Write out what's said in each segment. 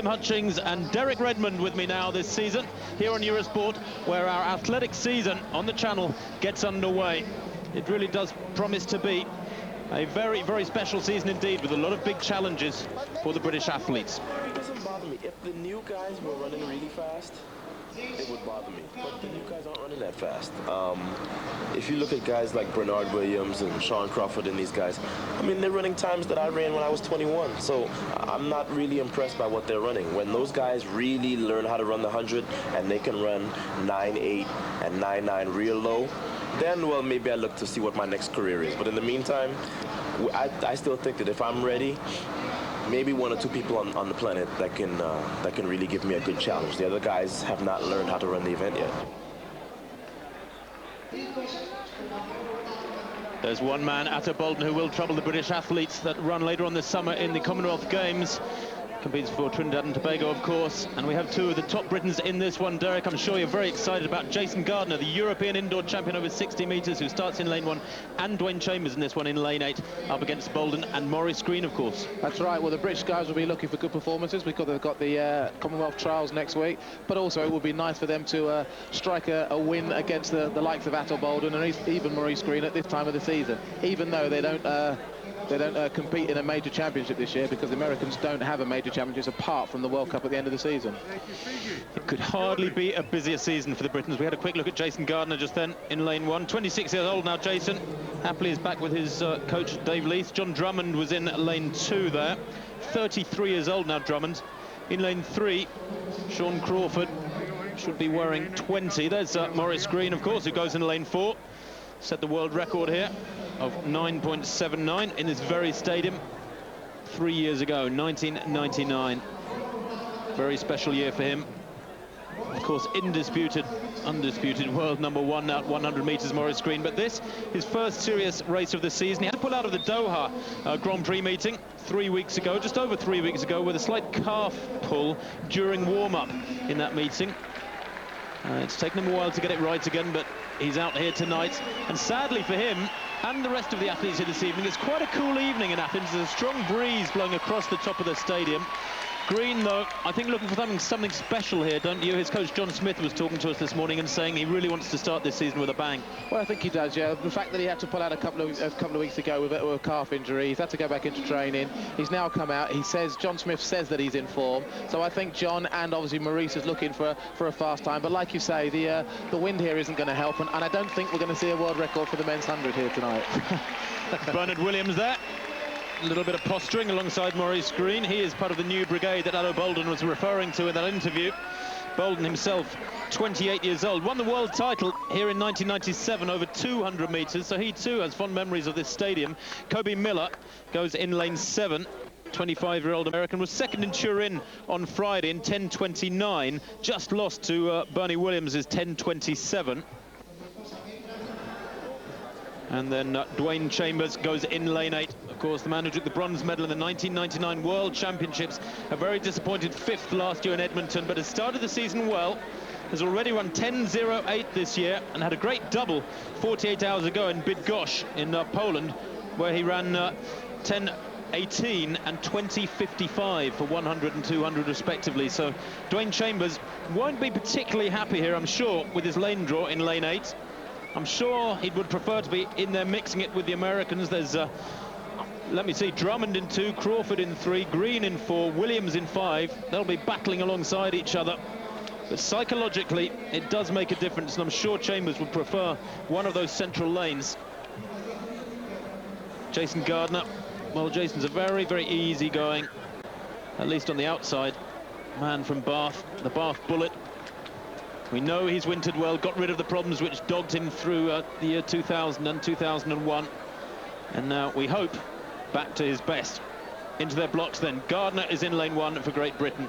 Hutchings and Derek Redmond with me now this season here on Eurosport, where our athletic season on the channel gets underway. It really does promise to be a very, very special season indeed, with a lot of big challenges for the British athletes. It doesn't bother me. If the new guys were running really fast, it would bother me. But the new guys aren't running that fast. If you look at guys like Bernard Williams and Shawn Crawford and these guys, I mean, they're running times that I ran when I was 21. So I'm not really impressed by what they're running. When those guys really learn how to run the 100 and they can run 9.8 and 9.9 real low, then, well, maybe I look to see what my next career is. But in the meantime, I still think that if I'm ready, maybe one or two people on the planet that can really give me a good challenge. The other guys have not learned how to run the event yet. There's one man, Ato Boldon, who will trouble the British athletes that run later on this summer in the Commonwealth Games. Competes for Trinidad and Tobago, of course, and we have two of the top Britons in this one. Derek, I'm sure you're very excited about Jason Gardner, the European indoor champion over 60 metres, who starts in lane 1, and Dwain Chambers in this one in lane 8, up against Boldon and Maurice Greene, of course. That's right. Well, the British guys will be looking for good performances because they've got the Commonwealth Trials next week, but also it would be nice for them to strike a win against the likes of Ato Boldon and even Maurice Greene at this time of the season, even though they don't compete in a major championship this year, because the Americans don't have a major championship apart from the World Cup at the end of the season. It could hardly be a busier season for the Britons. We had a quick look at Jason Gardner just then in lane 1. 26 years old now, Jason. Happily is back with his coach, Dave Leith. Jon Drummond was in lane 2 there. 33 years old now, Drummond. In lane 3, Shawn Crawford should be wearing 20. There's Maurice Greene, of course, who goes in lane 4. Set the world record here of 9.79 in this very stadium 3 years ago, 1999. Very special year for him. Of course, undisputed world number 1 at 100 metres, Maurice Greene. But this, his first serious race of the season. He had to pull out of the Doha Grand Prix meeting 3 weeks ago, just over 3 weeks ago, with a slight calf pull during warm-up in that meeting. It's taken him a while to get it right again, but he's out here tonight. And sadly for him and the rest of the athletes here this evening, it's quite a cool evening in Athens. There's a strong breeze blowing across the top of the stadium. Greene, though, I think looking for something special here, don't you? His coach John Smith was talking to us this morning and saying he really wants to start this season with a bang. Well, I think he does, yeah. The fact that he had to pull out a couple of weeks ago with a calf injury, he's had to go back into training. He's now come out. He says, John Smith says that he's in form. So I think John and obviously Maurice is looking for a fast time. But like you say, the wind here isn't going to help, and I don't think we're going to see a world record for the men's 100 here tonight. Bernard Williams there. A little bit of posturing alongside Maurice Greene. He is part of the new brigade that Ato Boldon was referring to in that interview. Boldon himself, 28 years old, won the world title here in 1997 over 200 metres, so he too has fond memories of this stadium. Coby Miller goes in lane 7. 25-year-old American was second in Turin on Friday in 10.29, just lost to Bernie Williams' 10.27. And then Dwain Chambers goes in lane 8. Of course, the man who took the bronze medal in the 1999 World Championships. A very disappointed 5th last year in Edmonton, but has started the season well. Has already run 10.08 this year and had a great double 48 hours ago in Bydgoszcz in Poland, where he ran 10.18 and 20.55 for 100 and 200 respectively. So Dwain Chambers won't be particularly happy here, I'm sure, with his lane draw in lane 8. I'm sure he would prefer to be in there mixing it with the Americans. There's, let me see, Drummond in 2, Crawford in 3, Greene in 4, Williams in 5. They'll be battling alongside each other. But psychologically, it does make a difference, and I'm sure Chambers would prefer one of those central lanes. Jason Gardner, well, Jason's a very, very easy-going, at least on the outside, man from Bath, the Bath Bullet. We know he's wintered well, got rid of the problems which dogged him through the year 2000 and 2001. And now we hope back to his best. Into their blocks then. Gardner is in lane 1 for Great Britain.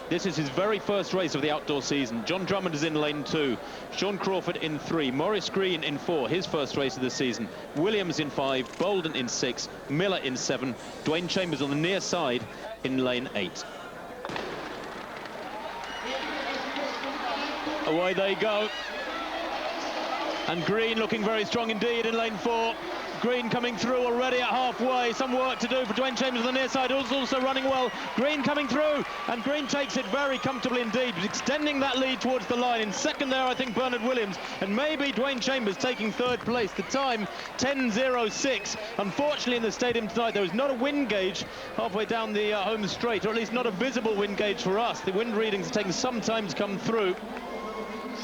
This is his very first race of the outdoor season. Jon Drummond is in lane 2. Shawn Crawford in 3. Maurice Greene in 4, his first race of the season. Williams in 5. Boldon in 6. Miller in 7. Dwain Chambers on the near side in lane 8. Away they go. And Greene looking very strong indeed in lane 4. Greene coming through already at halfway. Some work to do for Dwain Chambers on the near side, who's also running well. Greene coming through, and Greene takes it very comfortably indeed, extending that lead towards the line. In second there, I think Bernard Williams, and maybe Dwain Chambers taking third place. The time, 10:06. Unfortunately, in the stadium tonight, there was not a wind gauge halfway down the home straight, or at least not a visible wind gauge for us. The wind readings are taking some time to come through.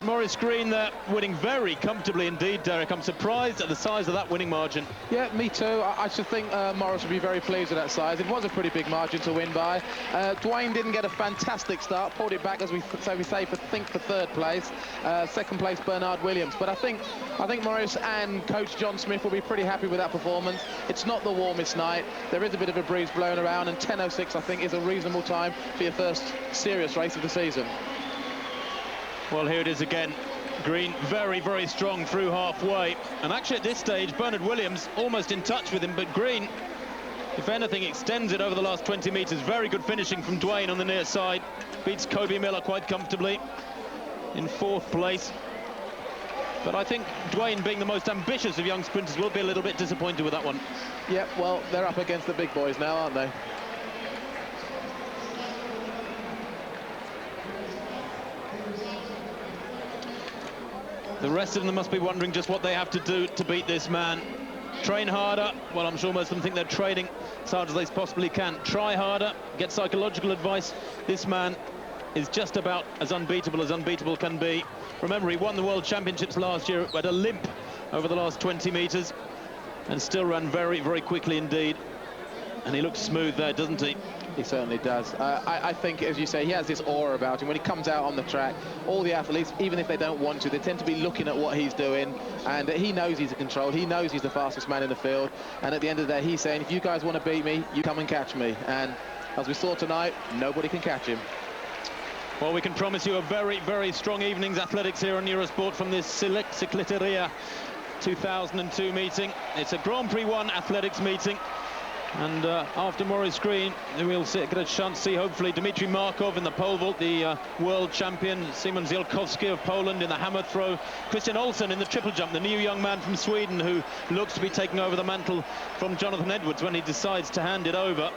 Maurice Greene there winning very comfortably indeed, Derek. I'm surprised at the size of that winning margin. Yeah, me too. I should think Maurice would be very pleased with that size. It was a pretty big margin to win by. Dwain didn't get a fantastic start, pulled it back, as we say, for third place. Second place, Bernard Williams. But I think Maurice and Coach John Smith will be pretty happy with that performance. It's not the warmest night. There is a bit of a breeze blowing around, and 10:06, I think, is a reasonable time for your first serious race of the season. Well, here it is again. Greene very, very strong through halfway. And actually at this stage, Bernard Williams almost in touch with him, but Greene, if anything, extends it over the last 20 metres. Very good finishing from Dwain on the near side. Beats Coby Miller quite comfortably in fourth place. But I think Dwain, being the most ambitious of young sprinters, will be a little bit disappointed with that one. Yeah, well, they're up against the big boys now, aren't they? The rest of them must be wondering just what they have to do to beat this man. Train harder. Well, I'm sure most of them think they're training as hard as they possibly can. Try harder, get psychological advice. This man is just about as unbeatable can be. Remember, he won the World Championships last year, had a limp over the last 20 metres, and still ran very, very quickly indeed. And he looks smooth there, doesn't he? He certainly does. I think, as you say, he has this aura about him. When he comes out on the track, all the athletes, even if they don't want to, they tend to be looking at what he's doing, and he knows he's in control. He knows he's the fastest man in the field, and at the end of the day, he's saying, if you guys want to beat me, you come and catch me. And as we saw tonight, nobody can catch him. Well, we can promise you a very, very strong evening's athletics here on Eurosport from this Cicleteria 2002 meeting. It's a Grand Prix 1 athletics meeting. And after Maurice Greene, we'll get a chance to see, hopefully, Dmitry Markov in the pole vault, the world champion, Simon Zielkowski of Poland in the hammer throw, Christian Olsen in the triple jump, the new young man from Sweden who looks to be taking over the mantle from Jonathan Edwards when he decides to hand it over.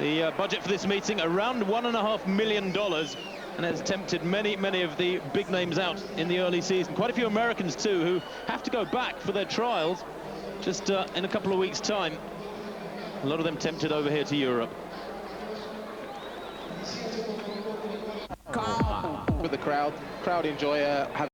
The budget for this meeting, around $1.5 million, and has tempted many, many of the big names out in the early season. Quite a few Americans, too, who have to go back for their trials just in a couple of weeks' time. A lot of them tempted over here to Europe. With the crowd enjoy having